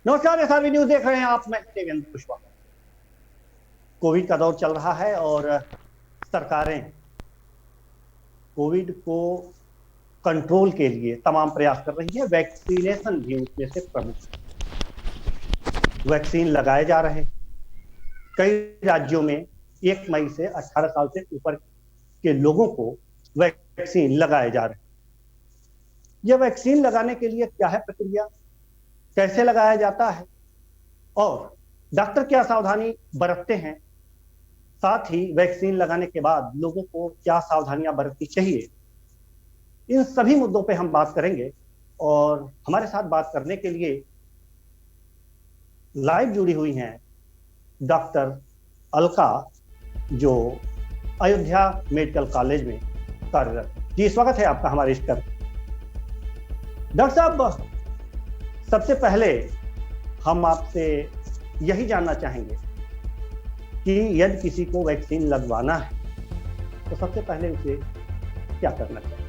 नमस्कार, SRB news देख रहे हैं आप। मैं देवेंद्र कुशवाहा। कोविड का दौर चल रहा है और सरकारें कोविड को कंट्रोल के लिए तमाम प्रयास कर रही है। वैक्सीनेशन भी उसमें से प्रमुख। वैक्सीन लगाए जा रहे हैं। कई राज्यों में 1 मई से 18 साल से ऊपर के लोगों को वैक्सीन लगाए जा रहे हैं। यह वैक्सीन लगाने के लिए क्या है प्रक्रिया, कैसे लगाया जाता है और डॉक्टर क्या सावधानी बरतते हैं, साथ ही वैक्सीन लगाने के बाद लोगों को क्या सावधानियां बरतनी चाहिए, इन सभी मुद्दों पे हम बात करेंगे। और हमारे साथ बात करने के लिए लाइव जुड़ी हुई हैं डॉक्टर अलका, जो अयोध्या मेडिकल कॉलेज में कार्यरत। जी, स्वागत है आपका हमारे इस पर। डॉक्टर साहब, सबसे पहले हम आपसे यही जानना चाहेंगे कि यदि किसी को वैक्सीन लगवाना है तो सबसे पहले उसे क्या करना चाहिए?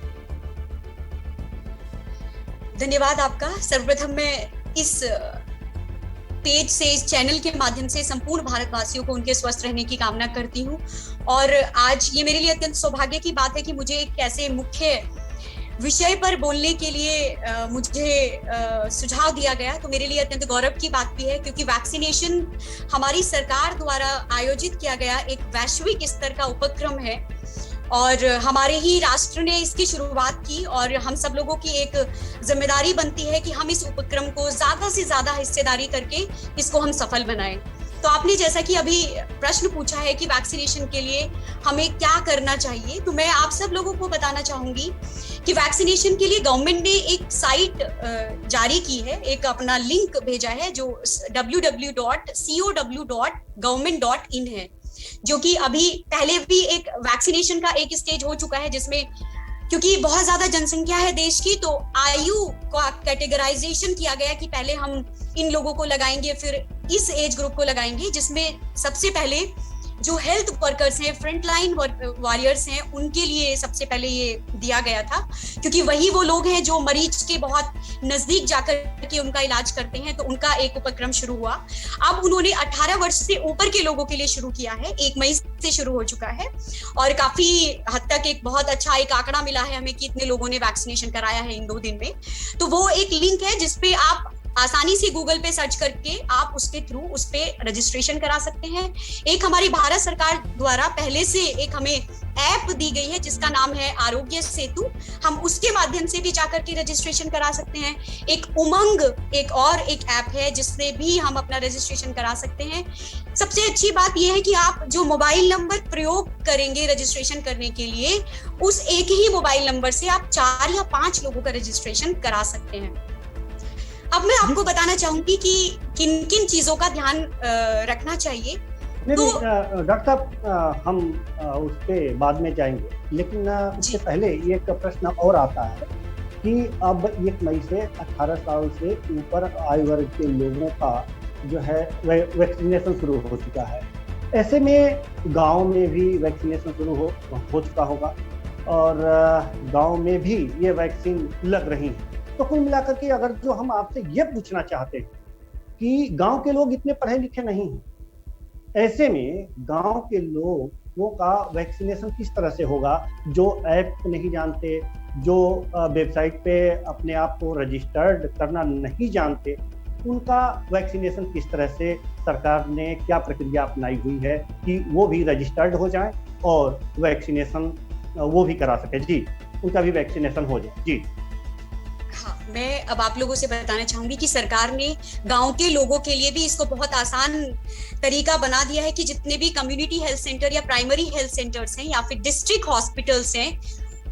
धन्यवाद आपका। सर्वप्रथम मैं इस पेज से, इस चैनल के माध्यम से संपूर्ण भारतवासियों को उनके स्वस्थ रहने की कामना करती हूँ। और आज ये मेरे लिए अत्यंत सौभाग्य की बात है कि मुझे एक ऐसे मुख्य विषय पर बोलने के लिए मुझे सुझाव दिया गया, तो मेरे लिए अत्यंत गौरव की बात भी है, क्योंकि वैक्सीनेशन हमारी सरकार द्वारा आयोजित किया गया एक वैश्विक स्तर का उपक्रम है और हमारे ही राष्ट्र ने इसकी शुरुआत की और हम सब लोगों की एक जिम्मेदारी बनती है कि हम इस उपक्रम को ज्यादा से ज्यादा हिस्सेदारी करके इसको हम सफल बनाएं। तो आपने जैसा कि अभी प्रश्न पूछा है कि वैक्सीनेशन के लिए हमें क्या करना चाहिए, तो मैं आप सब लोगों को बताना चाहूंगी कि वैक्सीनेशन के लिए गवर्नमेंट ने एक साइट जारी की है, एक अपना लिंक भेजा है जो www.cow.government.in है, जो कि अभी पहले भी एक वैक्सीनेशन का एक स्टेज हो चुका है, जिसमें क्योंकि बहुत ज्यादा जनसंख्या है देश की, तो आयु का कैटेगराइजेशन किया गया कि पहले हम इन लोगों को लगाएंगे, फिर इस एज ग्रुप को लगाएंगे, जिसमें सबसे पहले जो हेल्थ वर्कर्स हैं, फ्रंटलाइन वॉरियर्स हैं, उनके लिए सबसे पहले ये दिया गया था, क्योंकि वही वो लोग हैं जो मरीज के बहुत नजदीक जाकर के उनका इलाज करते हैं। तो उनका एक उपक्रम शुरू हुआ। अब उन्होंने 18 वर्ष से ऊपर के लोगों के लिए शुरू किया है, 1 मई से शुरू हो चुका है और काफी हद तक एक बहुत अच्छा एक आंकड़ा मिला है हमें कि इतने लोगों ने वैक्सीनेशन कराया है इन 2 दिन में। तो वो एक लिंक है जिसपे आप आसानी से गूगल पे सर्च करके आप उसके थ्रू उस पे रजिस्ट्रेशन करा सकते हैं। एक हमारी भारत सरकार द्वारा पहले से एक हमें ऐप दी गई है जिसका नाम है आरोग्य सेतु, हम उसके माध्यम से भी जाकर के रजिस्ट्रेशन करा सकते हैं। एक उमंग एक और एक ऐप है जिससे भी हम अपना रजिस्ट्रेशन करा सकते हैं। सबसे अच्छी बात यह है कि आप जो मोबाइल नंबर प्रयोग करेंगे रजिस्ट्रेशन करने के लिए, उस एक ही मोबाइल नंबर से आप 4 या 5 लोगों का रजिस्ट्रेशन करा सकते हैं। अब मैं आपको बताना चाहूंगी कि किन किन चीजों का ध्यान रखना चाहिए। डॉक्टर साहब, हम उस पे बाद में जाएंगे, लेकिन उससे पहले एक प्रश्न और आता है कि अब 1 मई से 18 साल से ऊपर आयु वर्ग के लोगों का जो है वैक्सीनेशन शुरू हो चुका है। ऐसे में गांव में भी वैक्सीनेशन शुरू हो चुका होगा और गांव में भी ये वैक्सीन लग रही है। तो कुल मिलाकर के अगर जो हम आपसे ये पूछना चाहते हैं कि गांव के लोग इतने पढ़े लिखे नहीं हैं, ऐसे में गांव के लोगों का वैक्सीनेशन किस तरह से होगा, जो ऐप नहीं जानते, जो वेबसाइट पे अपने आप को रजिस्टर्ड करना नहीं जानते, उनका वैक्सीनेशन किस तरह से सरकार ने क्या प्रक्रिया अपनाई हुई है कि वो भी रजिस्टर्ड हो जाए और वैक्सीनेशन वो भी करा सके, जी उनका भी वैक्सीनेशन हो जाए। जी हाँ, मैं अब आप लोगों से बताना चाहूंगी कि सरकार ने गांव के लोगों के लिए भी इसको बहुत आसान तरीका बना दिया है कि जितने भी कम्युनिटी हेल्थ सेंटर या प्राइमरी हेल्थ सेंटर्स हैं या फिर डिस्ट्रिक्ट हॉस्पिटल्स हैं,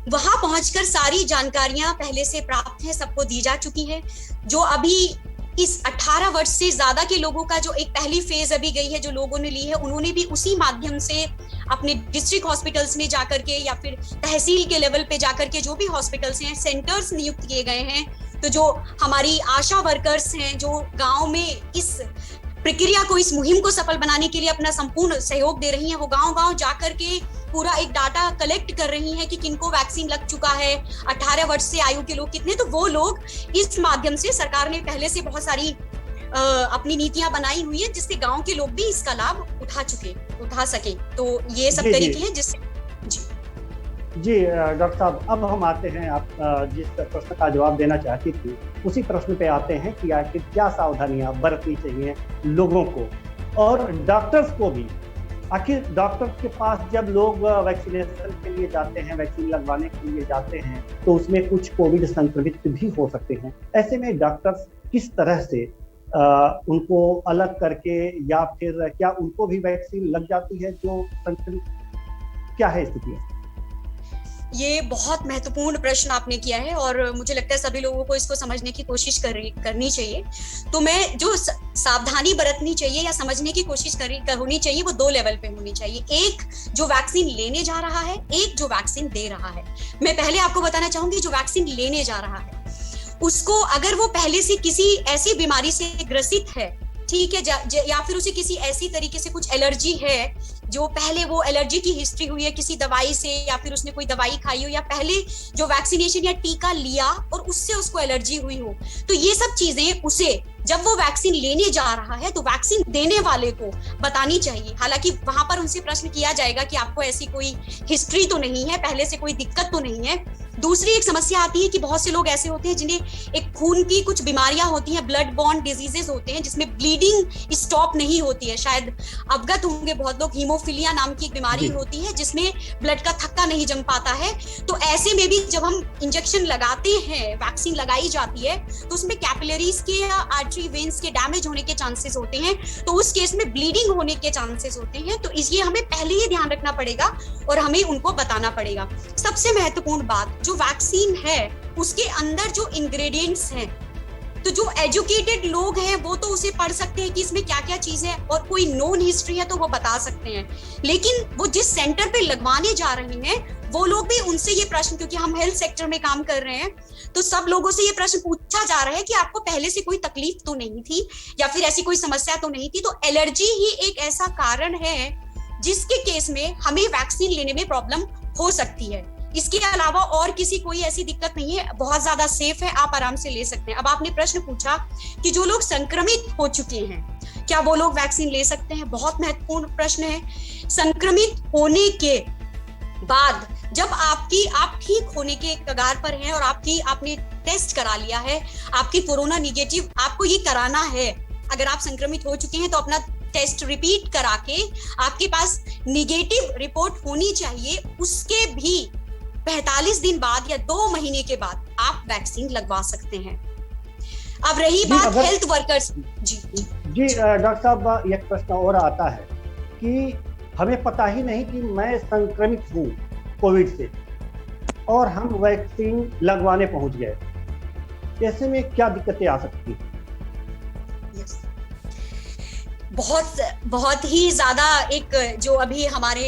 वहां पहुंचकर सारी जानकारियां पहले से प्राप्त है, सबको दी जा चुकी है। जो अभी इस 18 वर्ष से ज्यादा के लोगों का जो एक पहली फेज अभी गई है, जो लोगों ने ली है, उन्होंने भी उसी माध्यम से अपने डिस्ट्रिक्ट हॉस्पिटल्स में जाकर के या फिर तहसील के लेवल पे जाकर के जो भी हॉस्पिटल्स हैं, सेंटर्स नियुक्त किए गए हैं। तो जो हमारी आशा वर्कर्स हैं जो गांव में इस प्रक्रिया को, इस मुहिम को सफल बनाने के लिए अपना संपूर्ण सहयोग दे रही हैं, वो गांव-गांव जाकर के पूरा एक डाटा कलेक्ट कर रही हैं कि किनको वैक्सीन लग चुका है, 18 वर्ष से आयु के लोग कितने। तो वो लोग इस माध्यम से सरकार ने पहले से बहुत सारी अपनी नीतियां बनाई हुई है जिससे गांव के लोग भी इसका लाभ उठा सके। तो ये सब तरीके हैं जिससे जी जी डॉक्टर साहब, अब हम आते हैं, आप जिस प्रश्न का जवाब देना चाहती थी उसी प्रश्न पे आते हैं कि आखिर क्या सावधानियां बरतनी चाहिए लोगों को और डॉक्टर्स को भी। आखिर डॉक्टर के पास जब लोग वैक्सीनेशन के लिए जाते हैं, वैक्सीन लगवाने के लिए जाते हैं, तो उसमें कुछ कोविड संक्रमित भी हो सकते हैं। ऐसे में डॉक्टर्स किस तरह से उनको अलग करके, या फिर क्या उनको भी वैक्सीन लग जाती है जो संक्रमित, क्या है स्थिति? ये बहुत महत्वपूर्ण प्रश्न आपने किया है और मुझे लगता है सभी लोगों को इसको समझने की कोशिश करनी चाहिए। तो मैं जो सावधानी बरतनी चाहिए या समझने की कोशिश होनी चाहिए वो 2 लेवल पे होनी चाहिए। एक जो वैक्सीन लेने जा रहा है, एक जो वैक्सीन दे रहा है। मैं पहले आपको बताना चाहूंगी जो वैक्सीन लेने जा रहा है उसको, अगर वो पहले से किसी ऐसी बीमारी से ग्रसित है, ठीक है, या फिर उसे किसी ऐसी तरीके से कुछ एलर्जी है जो पहले वो एलर्जी की हिस्ट्री हुई है किसी दवाई से, या फिर उसने कोई दवाई खाई हो, या पहले जो वैक्सीनेशन या टीका लिया और उससे उसको एलर्जी हुई हो, तो ये सब चीजें उसे जब वो वैक्सीन लेने जा रहा है तो वैक्सीन देने वाले को बतानी चाहिए। हालांकि वहां पर उनसे प्रश्न किया जाएगा कि आपको ऐसी कोई हिस्ट्री तो नहीं है, पहले से कोई दिक्कत तो नहीं है। दूसरी एक समस्या आती है कि बहुत से लोग ऐसे होते हैं जिन्हें एक खून की कुछ बीमारियां होती हैं, ब्लड बॉर्न डिजीजेस होते हैं जिसमें ब्लीडिंग स्टॉप नहीं होती है। शायद अवगत होंगे बहुत लोग, हीमोफीलिया नाम की एक बीमारी होती है जिसमें ब्लड का थक्का नहीं जम पाता है। तो ऐसे में भी जब हम इंजेक्शन लगाते हैं, वैक्सीन लगाई जाती है, तो उसमें कैपिलरीज के या आर्टरी वेन्स के डैमेज होने के चांसेस होते हैं, तो उस केस में ब्लीडिंग होने के चांसेस होते हैं। तो इसलिए हमें पहले ही ध्यान रखना पड़ेगा और हमें उनको बताना पड़ेगा। सबसे महत्वपूर्ण बात, जो वैक्सीन है उसके अंदर जो इंग्रेडिएंट्स हैं, तो जो एजुकेटेड लोग हैं वो तो उसे पढ़ सकते हैं कि इसमें क्या क्या चीज है, और कोई नोन हिस्ट्री है तो वो बता सकते हैं। लेकिन वो जिस सेंटर पे लगवाने जा रहे हैं वो लोग भी, उनसे ये प्रश्न, क्योंकि हम हेल्थ सेक्टर में काम कर रहे हैं, तो सब लोगों से ये प्रश्न पूछा जा रहा है कि आपको पहले से कोई तकलीफ तो नहीं थी या फिर ऐसी कोई समस्या तो नहीं थी। तो एलर्जी ही एक ऐसा कारण है जिसके केस में हमें वैक्सीन लेने में प्रॉब्लम हो सकती है। इसके अलावा और किसी कोई ऐसी दिक्कत नहीं है, बहुत ज्यादा सेफ है, आप आराम से ले सकते हैं। अब आपने प्रश्न पूछा कि जो लोग संक्रमित हो चुके हैं क्या वो लोग वैक्सीन ले सकते हैं? बहुत महत्वपूर्ण प्रश्न है। संक्रमित होने के बाद जब आप ठीक होने के कगार पर हैं और आपने टेस्ट करा लिया है, आपकी कोरोना निगेटिव, आपको ये कराना है, अगर आप संक्रमित हो चुके हैं तो अपना टेस्ट रिपीट करा के आपके पास निगेटिव रिपोर्ट होनी चाहिए। उसके भी 45 दिन बाद या 2 महीने के बाद आप वैक्सीन लगवा सकते हैं। अब रही बात हेल्थ वर्कर्स, जी डॉक्टर साहब, एक प्रश्न और आता है कि हमें पता ही नहीं कि मैं संक्रमित हूँ कोविड से और हम वैक्सीन लगवाने पहुंच गए, ऐसे में क्या दिक्कतें आ सकती हैं? बहुत ही ज्यादा एक जो अभी हमारे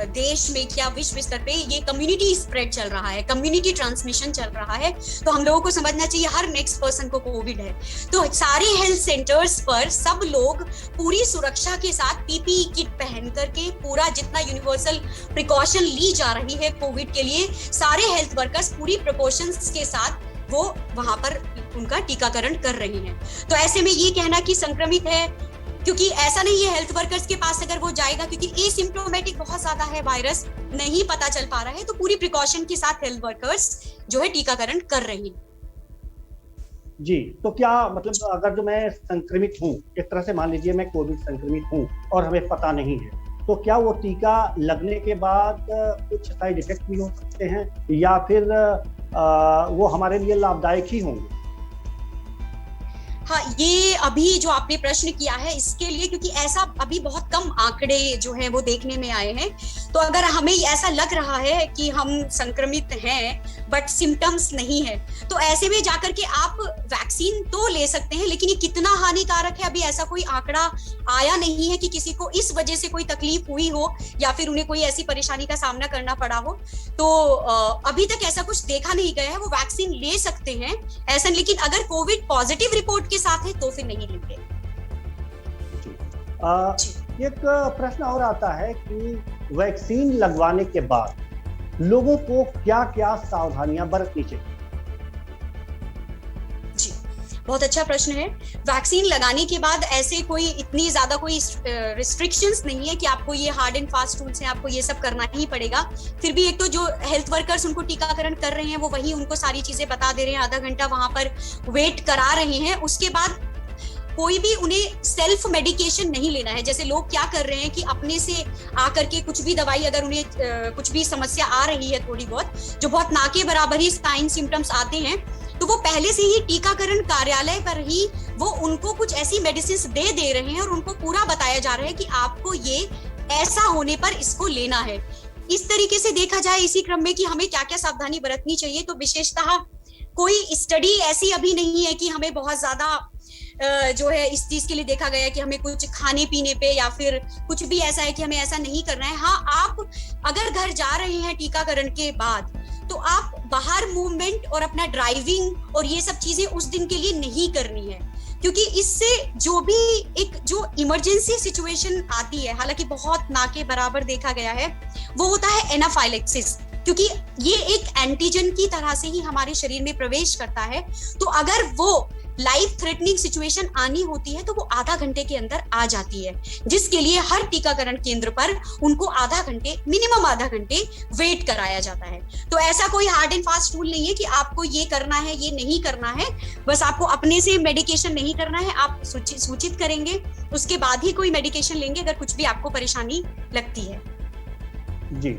देश में क्या विश्व स्तर पे ये कम्युनिटी स्प्रेड चल रहा है, कम्युनिटी ट्रांसमिशन चल रहा है, तो हम लोगों को समझना चाहिए हर नेक्स्ट पर्सन को कोविड है। तो सारे हेल्थ सेंटर्स पर सब लोग पूरी सुरक्षा के साथ पीपीई किट पहन करके, पूरा जितना यूनिवर्सल प्रिकॉशन ली जा रही है कोविड के लिए, सारे हेल्थ वर्कर्स पूरी प्रिकॉशंस के साथ वो वहां पर उनका टीकाकरण कर रहे हैं। तो ऐसे में ये कहना कि संक्रमित है, क्योंकि ऐसा नहीं है हेल्थ वर्कर्स के पास अगर वो जाएगा, क्योंकि एसिम्प्टोमेटिक बहुत ज्यादा है वायरस, नहीं पता चल पा रहा है, तो पूरी प्रिकॉशन के साथ हेल्थ वर्कर्स जो है टीकाकरण कर रहे हैं। जी, तो क्या मतलब अगर जो मैं संक्रमित हूँ, एक तरह से मान लीजिए मैं कोविड संक्रमित हूँ और हमें पता नहीं है, तो क्या वो टीका लगने के बाद कुछ साइड इफेक्ट भी हो सकते हैं या फिर वो हमारे लिए लाभदायक ही होंगे? हाँ, ये अभी जो आपने प्रश्न किया है इसके लिए, क्योंकि ऐसा अभी बहुत कम आंकड़े जो हैं वो देखने में आए हैं, तो अगर हमें ऐसा लग रहा है कि हम संक्रमित हैं बट सिम्टम्स नहीं है, तो ऐसे में जाकर के आप वैक्सीन तो ले सकते हैं, लेकिन ये कितना हानिकारक है अभी ऐसा कोई आंकड़ा आया नहीं है कि किसी को इस वजह से कोई तकलीफ हुई हो या फिर उन्हें कोई ऐसी परेशानी का सामना करना पड़ा हो। तो अभी तक ऐसा कुछ देखा नहीं गया है, वो वैक्सीन ले सकते हैं ऐसा, लेकिन अगर कोविड पॉजिटिव रिपोर्ट के साथ है तो फिर नहीं लेंगे। एक प्रश्न और आता है कि वैक्सीन लगवाने के बाद लोगों को क्या क्या सावधानियां बरतनी चाहिए? जी, बहुत अच्छा प्रश्न है। वैक्सीन लगाने के बाद ऐसे कोई इतनी ज्यादा कोई रिस्ट्रिक्शंस नहीं है कि आपको ये हार्ड एंड फास्ट रूल्स हैं, आपको ये सब करना ही पड़ेगा। फिर भी एक तो जो हेल्थ वर्कर्स उनको टीकाकरण कर रहे हैं वो वही उनको सारी चीजें बता दे रहे हैं, आधा घंटा वहां पर वेट करा रहे हैं। उसके बाद कोई भी उन्हें सेल्फ मेडिकेशन नहीं लेना है। जैसे लोग क्या कर रहे हैं कि अपने से आकर के कुछ भी दवाई, अगर उन्हें कुछ भी समस्या आ रही है थोड़ी बहुत, जो बहुत ना के बराबर ही साइन सिम्टम्स आते हैं, तो वो पहले से ही टीकाकरण कार्यालय पर ही वो उनको कुछ ऐसी मेडिसिन दे रहे हैं और उनको पूरा बताया जा रहा है कि आपको ये ऐसा होने पर इसको लेना है। इस तरीके से देखा जाए इसी क्रम में कि हमें क्या क्या सावधानी बरतनी चाहिए, तो विशेषतः कोई स्टडी ऐसी अभी नहीं है कि हमें बहुत ज्यादा जो है इस चीज के लिए देखा गया है कि हमें कुछ खाने पीने पे या फिर कुछ भी ऐसा है कि हमें ऐसा नहीं करना है। हाँ, आप अगर घर जा रहे हैं टीकाकरण के बाद तो आप बाहर मूवमेंट और अपना ड्राइविंग और ये सब चीजें उस दिन के लिए नहीं करनी है, क्योंकि इससे जो भी एक जो इमरजेंसी सिचुएशन आती है, हालांकि बहुत ना के बराबर देखा गया है, वो होता है एनाफाइलेक्सिस, क्योंकि ये एक एंटीजन की तरह से ही हमारे शरीर में प्रवेश करता है। तो अगर वो लाइफ थ्रेटनिंग सिचुएशन आनी होती है तो वो आधा घंटे के अंदर आ जाती है, जिसके लिए हर टीकाकरण केंद्र पर उनको मिनिमम आधा घंटे वेट कराया जाता है। तो ऐसा कोई हार्ड एंड फास्ट रूल नहीं है कि आपको ये करना है, ये नहीं करना है। बस आपको अपने से मेडिकेशन नहीं करना है, आप सूचित करेंगे, उसके बाद ही कोई मेडिकेशन लेंगे अगर कुछ भी आपको परेशानी लगती है। जी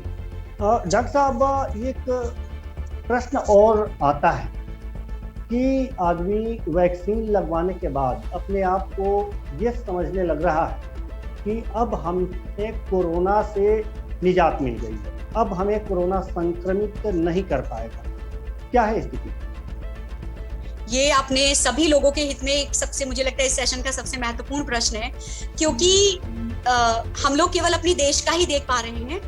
डॉक्टर साहब, एक प्रश्न और आता है कि आदमी वैक्सीन लगवाने के बाद अपने आप को ये समझने लग रहा है कि अब हमें कोरोना से निजात मिल गई है, अब हमें कोरोना संक्रमित नहीं कर पाएगा। क्या है स्थिति? ये आपने सभी लोगों के हित में एक सबसे, मुझे लगता है इस सेशन का सबसे महत्वपूर्ण प्रश्न है, क्योंकि हम लोग केवल अपनी देश का ही देख पा रहे हैं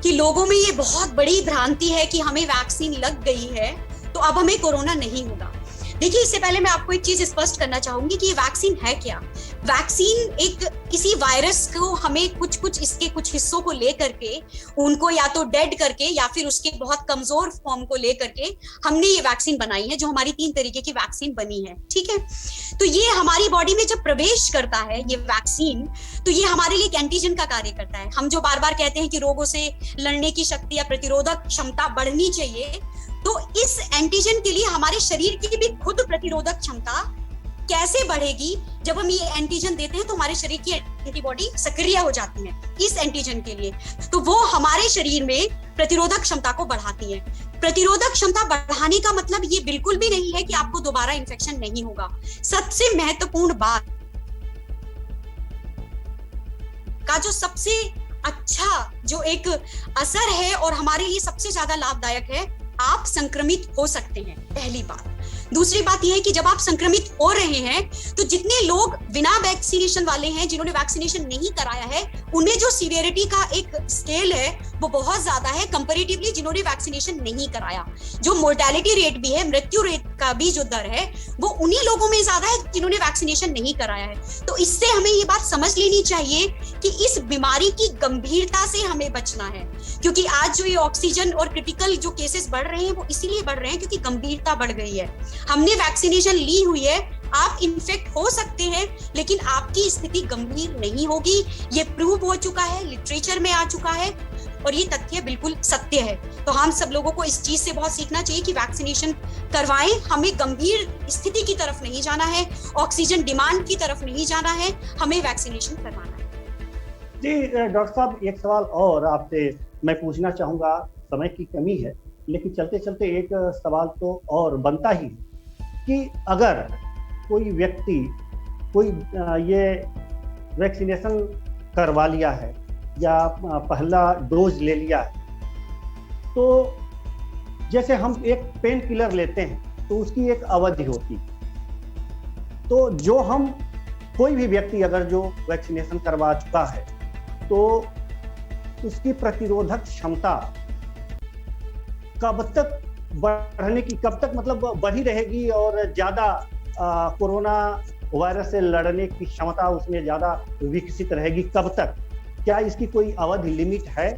कि लोगों में ये बहुत बड़ी भ्रांति है कि हमें वैक्सीन लग गई है तो अब हमें कोरोना नहीं होगा। देखिए, इससे पहले मैं आपको एक चीज स्पष्ट करना चाहूंगी कि ये वैक्सीन है क्या। वैक्सीन एक किसी वायरस को हमें कुछ इसके कुछ हिस्सों को लेकर के उनको या तो डेड करके या फिर उसके बहुत कमजोर फॉर्म को लेकर के हमने ये वैक्सीन बनाई है, जो हमारी 3 तरीके की वैक्सीन बनी है। ठीक है, तो ये हमारी बॉडी में जब प्रवेश करता है ये वैक्सीन, तो ये हमारे लिए एक एंटीजन का कार्य करता है। हम जो बार बार कहते हैं कि रोगों से लड़ने की शक्ति या प्रतिरोधक क्षमता बढ़नी चाहिए, तो इस एंटीजन के लिए हमारे शरीर की भी खुद प्रतिरोधक क्षमता कैसे बढ़ेगी। जब हम ये एंटीजन देते हैं तो हमारे शरीर की एंटीबॉडी सक्रिय हो जाती है इस एंटीजन के लिए, तो वो हमारे शरीर में प्रतिरोधक क्षमता को बढ़ाती है। प्रतिरोधक क्षमता बढ़ाने का मतलब ये बिल्कुल भी नहीं है कि आपको दोबारा इन्फेक्शन नहीं होगा। सबसे महत्वपूर्ण बात का जो सबसे अच्छा जो एक असर है और हमारे लिए सबसे ज्यादा लाभदायक है, आप संक्रमित हो सकते हैं, पहली बात। दूसरी बात यह है कि जब आप संक्रमित हो रहे हैं तो जितने लोग बिना वैक्सीनेशन वाले हैं, जिन्होंने वैक्सीनेशन नहीं कराया है, उनमें जो सीवियरिटी का एक स्केल है वो बहुत ज्यादा है कंपैरेटिवली जिन्होंने वैक्सीनेशन नहीं कराया। जो मोर्टेलिटी रेट भी है, मृत्यु रेट का भी जो दर है, वो उन्हीं लोगों में ज्यादा है जिन्होंने वैक्सीनेशन नहीं कराया है। तो इससे हमें ये बात समझ लेनी चाहिए कि इस बीमारी की गंभीरता से हमें बचना है, क्योंकि आज जो ये ऑक्सीजन और क्रिटिकल जो केसेस बढ़ रहे हैं वो इसीलिए बढ़ रहे हैं क्योंकि गंभीरता बढ़ गई है। हमने वैक्सीनेशन ली हुई है, आप इन्फेक्ट हो सकते हैं लेकिन आपकी स्थिति गंभीर नहीं होगी। ये प्रूव हो चुका है, लिटरेचर में आ चुका है और ये तथ्य बिल्कुल सत्य है। तो हम सब लोगों को इस चीज से बहुत सीखना चाहिए कि वैक्सीनेशन करवाएं। हमें गंभीर स्थिति की तरफ नहीं जाना है, ऑक्सीजन डिमांड की तरफ नहीं जाना है, हमें वैक्सीनेशन करवाना है। जी डॉक्टर साहब, एक सवाल और आपसे मैं पूछना चाहूंगा, समय की कमी है लेकिन चलते चलते एक सवाल तो और बनता ही कि अगर कोई व्यक्ति कोई ये वैक्सीनेशन करवा लिया है या पहला डोज ले लिया है, तो जैसे हम एक पेन किलर लेते हैं तो उसकी एक अवधि होती, तो जो हम कोई भी व्यक्ति अगर जो वैक्सीनेशन करवा चुका है तो उसकी प्रतिरोधक क्षमता कब तक बढ़ने की, कब तक मतलब बढ़ी रहेगी और ज्यादा कोरोना वायरस से लड़ने की क्षमता उसमें ज्यादा विकसित रहेगी, कब तक? क्या इसकी कोई अवधि लिमिट है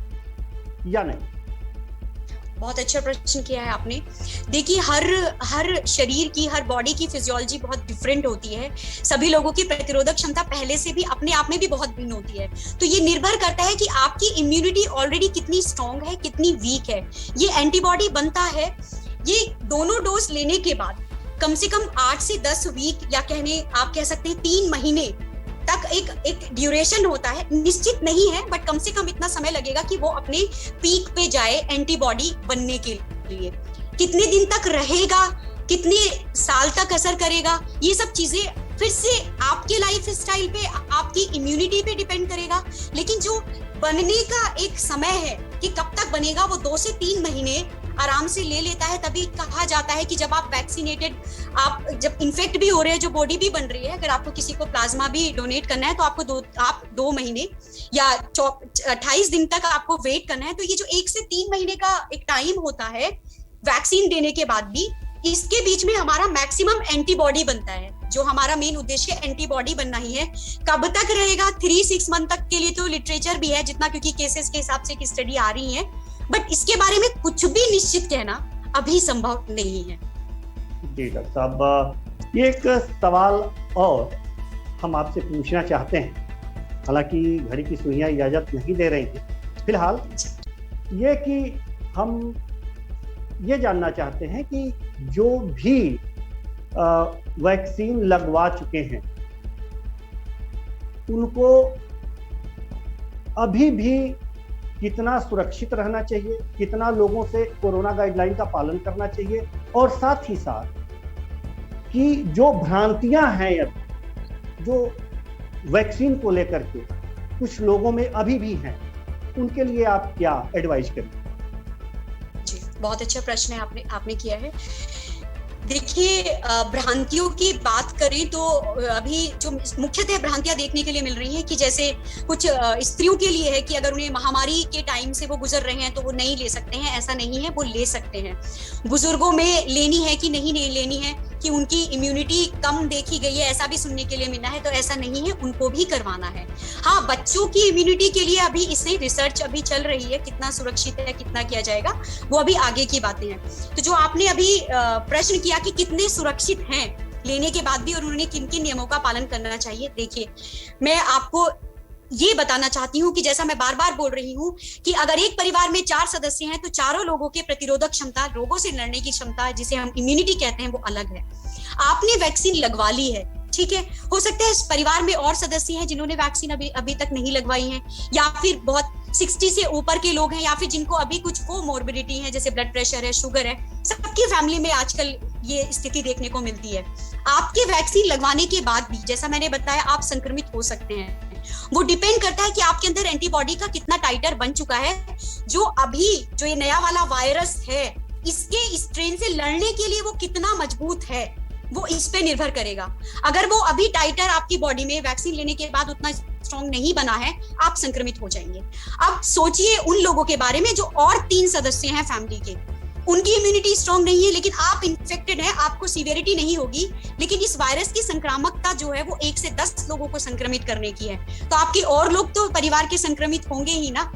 या नहीं? बहुत अच्छा प्रश्न किया है आपने। देखिए, हर शरीर की, हर बॉडी की फिजियोलॉजी बहुत डिफरेंट होती है। सभी लोगों की प्रतिरोधक क्षमता पहले से भी अपने आप में भी बहुत भिन्न होती है। तो ये निर्भर करता है कि आपकी इम्यूनिटी ऑलरेडी कितनी स्ट्रांग है, कितनी वीक है। ये एंटीबॉडी बनता है ये दोनों डोज लेने के बाद कम से कम 8 से 10 वीक, या आप कह सकते हैं 3 महीने तक एक ड्यूरेशन होता है। निश्चित नहीं है, बट कम से कम इतना समय लगेगा कि वो अपने पीक पे जाए एंटीबॉडी बनने के लिए। कितने दिन तक रहेगा, कितने साल तक असर करेगा, ये सब चीजें फिर से आपके लाइफ स्टाइल पे, आपकी इम्यूनिटी पे डिपेंड करेगा। लेकिन जो बनने का एक समय है कि कब तक बनेगा, वो 2 से 3 महीने आराम से ले लेता है। तभी कहा जाता है कि जब आप वैक्सीनेटेड, आप जब इन्फेक्ट भी हो रहे हैं, जो बॉडी भी बन रही है, अगर आपको किसी को प्लाज्मा भी डोनेट करना है तो आपको 2 महीने या 28 दिन तक आपको वेट करना है। तो ये जो 1 से 3 महीने का एक टाइम होता है वैक्सीन देने के बाद भी, इसके बीच में हमारा मैक्सिमम एंटीबॉडी बनता है। जो हमारा मेन उद्देश्य एंटीबॉडी बनना ही है। कब तक रहेगा, 3-6 मंथ तक के लिए तो लिटरेचर भी है जितना, क्योंकि केसेस के हिसाब से एक स्टडी आ रही है, बट इसके बारे में कुछ भी निश्चित कहना अभी संभव नहीं है। जी डॉक्टर साहब, ये एक सवाल और हम आपसे पूछना चाहते हैं, हालांकि घड़ी की सुइयां इजाजत नहीं दे रही हैं फिलहाल, ये कि हम ये जानना चाहते हैं कि जो भी वैक्सीन लगवा चुके हैं उनको अभी भी कितना सुरक्षित रहना चाहिए, कितना लोगों से कोरोना गाइडलाइन का पालन करना चाहिए, और साथ ही साथ कि जो भ्रांतियां हैं अब जो वैक्सीन को लेकर के कुछ लोगों में अभी भी हैं, उनके लिए आप क्या एडवाइस करेंगे? जी, बहुत अच्छा प्रश्न है आपने किया है। देखिए, भ्रांतियों की बात करें तो अभी जो मुख्यतः भ्रांतियां देखने के लिए मिल रही हैं कि जैसे कुछ स्त्रियों के लिए है कि अगर उन्हें महामारी के टाइम से वो गुजर रहे हैं तो वो नहीं ले सकते हैं। ऐसा नहीं है, वो ले सकते हैं। बुजुर्गों में लेनी है कि नहीं लेनी है, कि उनकी इम्यूनिटी कम देखी गई है, ऐसा भी सुनने के लिए मिला है, तो ऐसा नहीं है, उनको भी करवाना है। हाँ, बच्चों की इम्यूनिटी के लिए अभी इससे रिसर्च अभी चल रही है, कितना सुरक्षित है, कितना किया जाएगा, वो अभी आगे की बातें हैं। तो जो आपने अभी प्रश्न किया कि कितने सुरक्षित हैं लेने के बाद भी और उन्होंने किन किन नियमों का पालन करना चाहिए, देखिए मैं आपको ये बताना चाहती हूँ कि जैसा मैं बार बार बोल रही हूँ कि अगर एक परिवार में 4 सदस्य हैं तो चारों लोगों के प्रतिरोधक क्षमता, रोगों से लड़ने की क्षमता, जिसे हम इम्यूनिटी कहते हैं, वो अलग है। आपने वैक्सीन लगवा ली है, ठीक है, हो सकता है इस परिवार में और सदस्य हैं जिन्होंने वैक्सीन अभी तक नहीं लगवाई है, या फिर बहुत 60 से ऊपर के लोग हैं, या फिर जिनको अभी कुछ कोमोर्बिडिटी है, जैसे ब्लड प्रेशर है, शुगर है। सबकी फैमिली में आजकल ये स्थिति देखने को मिलती है। आपके वैक्सीन लगवाने के बाद भी, जैसा मैंने बताया, आप संक्रमित हो सकते हैं। वो डिपेंड करता है कि आपके अंदर एंटीबॉडी का कितना टाइटर बन चुका है, जो ये नया वाला वायरस है, इसके स्ट्रेन से लड़ने के लिए वो कितना मजबूत है, वो इस पे निर्भर करेगा। अगर वो अभी टाइटर आपकी बॉडी में वैक्सीन लेने के बाद उतना स्ट्रॉन्ग नहीं बना है, आप संक्रमित हो जाएंगे। अब सोचिए उन लोगों के बारे में जो और 3 सदस्य हैं फैमिली के, उनकी इम्यूनिटी स्ट्रॉन्ग नहीं है, लेकिन आप इन्फेक्टेड हैं, आपको सीवियरिटी नहीं होगी, लेकिन इस वायरस की संक्रामकता जो है वो 1 से 10 लोगों को संक्रमित करने की है, तो आपके और लोग तो परिवार के संक्रमित होंगे ही ना।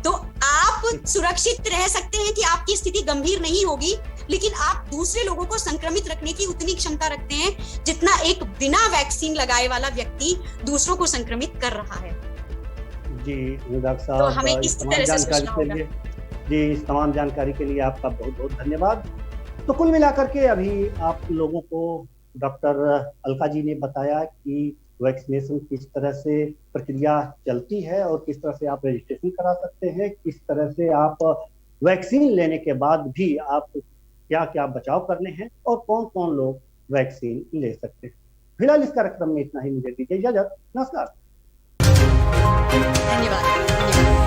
तो आप सुरक्षित रह सकते हैं कि आपकी स्थिति गंभीर नहीं होगी, लेकिन आप दूसरे लोगों को संक्रमित रखने की उतनी क्षमता रखते हैं जितना एक बिना वैक्सीन लगाए वाला व्यक्ति दूसरों को संक्रमित कर रहा है। जी डॉक्टर साहब, तो हमें इस तरह से सोचना होगा। जी, इस तमाम जानकारी के लिए आपका बहुत बहुत धन्यवाद। तो कुल मिलाकर के अभी आप लोगों को डॉक्टर अलका जी ने बताया कि वैक्सीनेशन किस तरह से प्रक्रिया चलती है और किस तरह से आप रजिस्ट्रेशन करा सकते हैं, किस तरह से आप वैक्सीन लेने के बाद भी आप क्या क्या बचाव करने हैं और कौन कौन लोग वैक्सीन ले सकते हैं। फिलहाल इस कार्यक्रम में इतना ही, मुझे दीजिए इजाजत। नमस्कार, धन्यवाद।